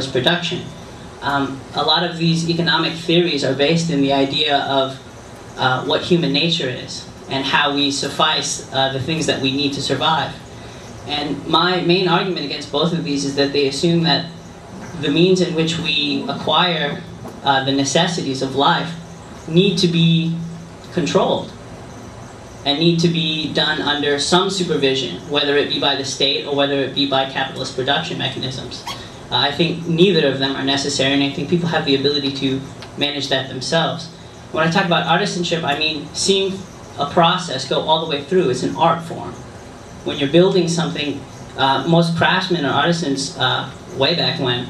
production. A lot of these economic theories are based in the idea of what human nature is and how we suffice the things that we need to survive. And my main argument against both of these is that they assume that the means in which we acquire the necessities of life need to be controlled and need to be done under some supervision, whether it be by the state or whether it be by capitalist production mechanisms. I think neither of them are necessary, and I think people have the ability to manage that themselves. When I talk about artisanship, I mean seeing a process go all the way through. It's an art form. When you're building something, most craftsmen or artisans way back when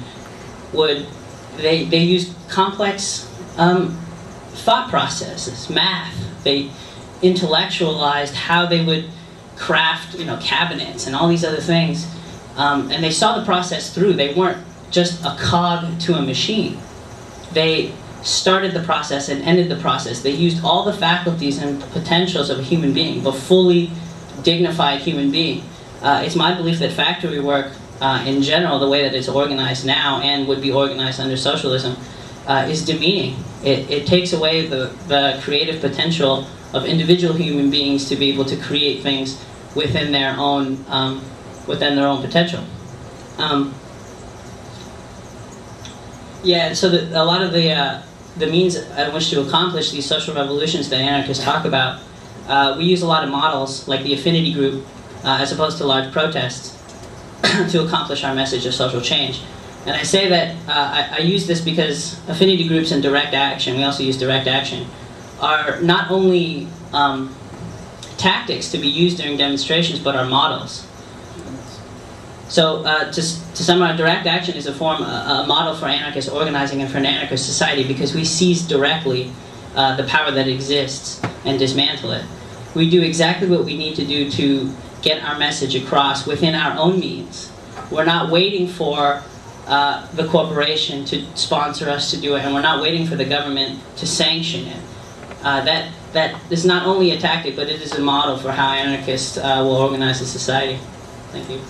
they used complex thought processes, math. They intellectualized how they would craft, cabinets and all these other things, and they saw the process through. They weren't just a cog to a machine. They started the process and ended the process. They used all the faculties and potentials of a human being, the fully dignified human being. It's my belief that factory work, in general, the way that it's organized now and would be organized under socialism, is demeaning. It takes away the creative potential of individual human beings to be able to create things within their own potential. Yeah, so a lot of the means in which to accomplish these social revolutions that anarchists talk about, we use a lot of models like the affinity group as opposed to large protests to accomplish our message of social change. And I say that I use this because affinity groups and direct action, we also use direct action, are not only tactics to be used during demonstrations, but are models. So to summarize, direct action is a model for anarchist organizing and for an anarchist society, because we seize directly the power that exists and dismantle it. We do exactly what we need to do to get our message across within our own means. We're not waiting for the corporation to sponsor us to do it, and we're not waiting for the government to sanction it. That is not only a tactic, but it is a model for how anarchists will organize a society. Thank you.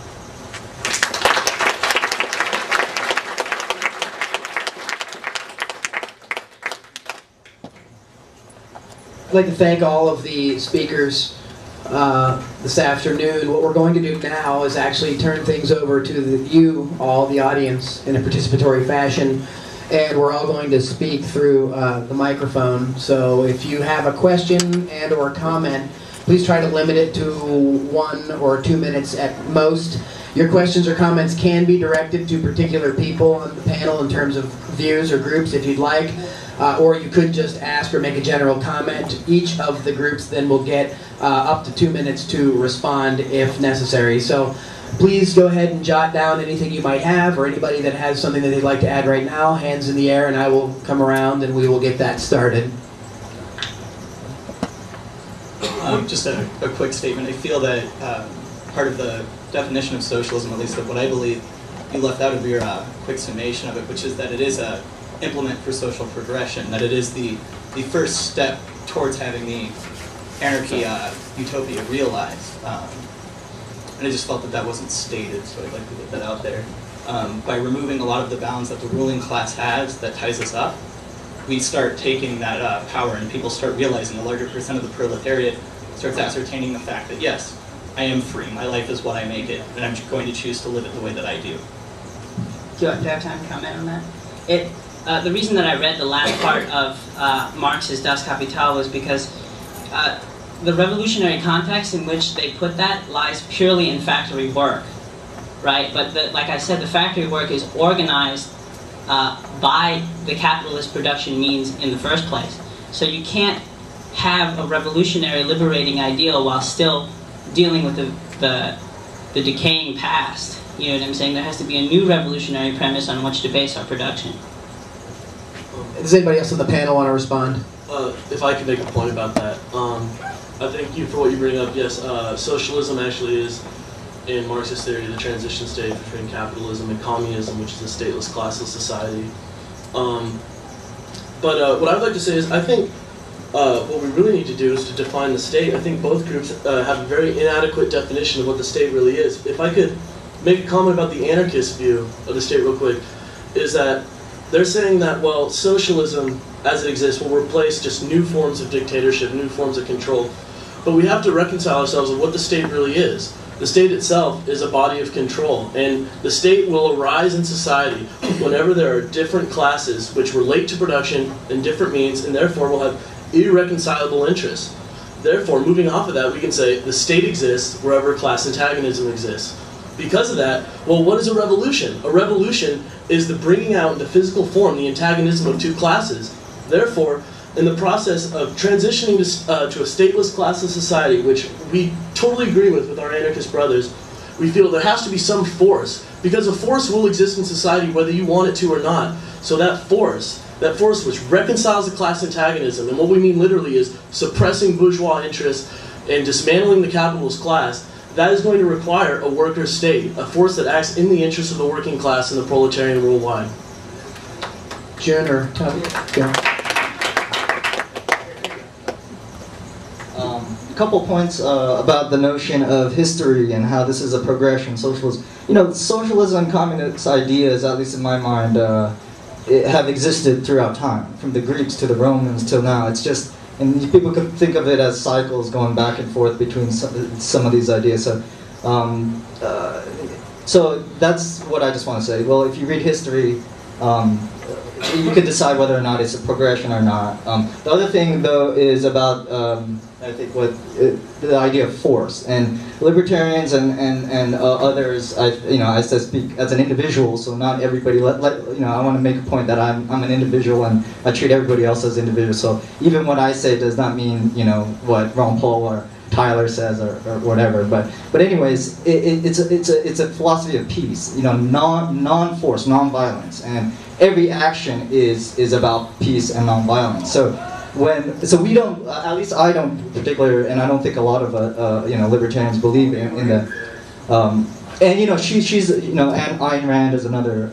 I'd like to thank all of the speakers this afternoon. What we're going to do now is actually turn things over to you, all the audience, in a participatory fashion, and we're all going to speak through the microphone. So if you have a question and or comment, please try to limit it to 1 or 2 minutes at most. Your questions or comments can be directed to particular people on the panel in terms of views or groups if you'd like. Or you could just ask or make a general comment. Each of the groups then will get up to 2 minutes to respond if necessary. So please go ahead and jot down anything you might have, or anybody that has something that they'd like to add right now, hands in the air, and I will come around and we will get that started. Just a quick statement. I feel that part of the definition of socialism, at least of what I believe, you left out of your quick summation of it, which is that it is a implement for social progression, that it is the first step towards having the anarchy utopia realized. And I just felt that that wasn't stated, so I'd like to get that out there. By removing a lot of the bounds that the ruling class has that ties us up, we start taking that power, and people start realizing, a larger percent of the proletariat starts ascertaining the fact that yes, I am free, my life is what I make it, and I'm going to choose to live it the way that I do. Do I have time to comment on that? The reason that I read the last part of Marx's Das Kapital was because the revolutionary context in which they put that lies purely in factory work, right? But like I said, the factory work is organized by the capitalist production means in the first place. So you can't have a revolutionary liberating ideal while still dealing with the decaying past. You know what I'm saying? There has to be a new revolutionary premise on which to base our production. Does anybody else on the panel want to respond? If I could make a point about that. I thank you for what you bring up. Yes, socialism actually is, in Marxist theory, the transition stage between capitalism and communism, which is a stateless, classless society. But what I'd like to say is, I think what we really need to do is to define the state. I think both groups have a very inadequate definition of what the state really is. If I could make a comment about the anarchist view of the state real quick, is that they're saying that, well, socialism as it exists will replace just new forms of dictatorship, new forms of control. But we have to reconcile ourselves with what the state really is. The state itself is a body of control, and the state will arise in society whenever there are different classes which relate to production in different means, and therefore will have irreconcilable interests. Therefore, moving off of that, we can say the state exists wherever class antagonism exists. Because of that, well, what is a revolution? A revolution is the bringing out into physical form the antagonism of two classes. Therefore, in the process of transitioning to a stateless classless society, which we totally agree with our anarchist brothers, we feel there has to be some force, because a force will exist in society whether you want it to or not. So that force which reconciles the class antagonism, and what we mean literally is suppressing bourgeois interests and dismantling the capitalist class, that is going to require a worker state, a force that acts in the interest of the working class and the proletarian worldwide. Jun or Tavi? Yeah. A couple points about the notion of history and how this is a progression. Socialism, socialism and communist ideas, at least in my mind, have existed throughout time, from the Greeks to the Romans till now. It's just, and people could think of it as cycles going back and forth between some of these ideas. So that's what I just want to say. Well, if you read history, you could decide whether or not it's a progression or not. The other thing, though, is about I think the idea of force, and libertarians and others. I speak as an individual, so not everybody. I want to make a point that I'm an individual and I treat everybody else as individuals. So even what I say does not mean what Ron Paul or Tyler says or whatever. But anyways, it's a philosophy of peace. Non-force, non-violence, and every action is about peace and non-violence. So we don't, at least I don't particularly, and I don't think a lot of libertarians believe in the, and she's and Ayn Rand is another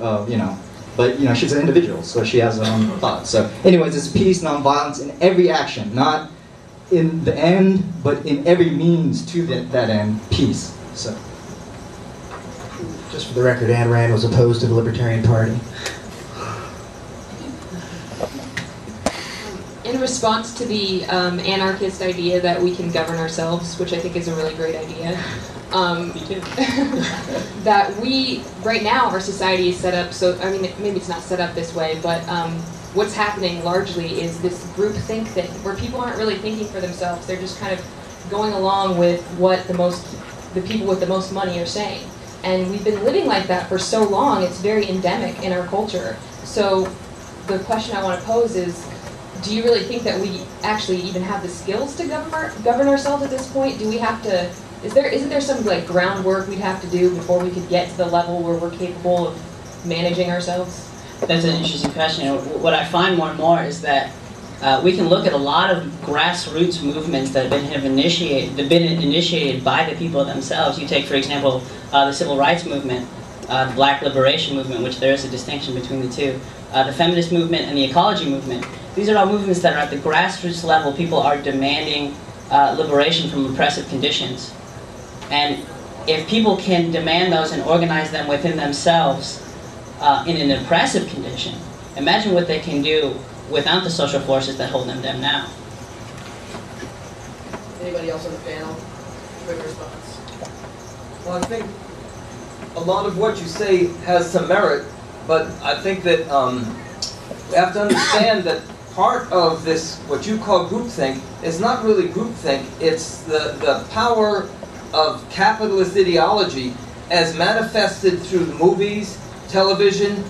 but she's an individual, so she has her own thoughts. So anyways, it's peace, non-violence in every action, not in the end, but in every means to that end, peace. So just for the record, Ayn Rand was opposed to the Libertarian Party. In response to the anarchist idea that we can govern ourselves, which I think is a really great idea, that we, right now, our society is set up, so, maybe it's not set up this way, but what's happening largely is this groupthink thing, where people aren't really thinking for themselves, they're just kind of going along with what the people with the most money are saying. And we've been living like that for so long, it's very endemic in our culture. So the question I want to pose is, do you really think that we actually even have the skills to govern ourselves at this point? Do we have to, isn't there some groundwork we'd have to do before we could get to the level where we're capable of managing ourselves? That's an interesting question. What I find more and more is that we can look at a lot of grassroots movements that have been initiated by the people themselves. You take, for example, the civil rights movement, the black liberation movement, which there is a distinction between the two, the feminist movement and the ecology movement. These are all movements that are at the grassroots level. People are demanding liberation from oppressive conditions. And if people can demand those and organize them within themselves in an oppressive condition, imagine what they can do without the social forces that hold them down now. Anybody else on the panel? Quick response. Well, I think a lot of what you say has some merit, but I think that we have to understand that part of this, what you call groupthink, is not really groupthink. It's the power of capitalist ideology as manifested through movies, television,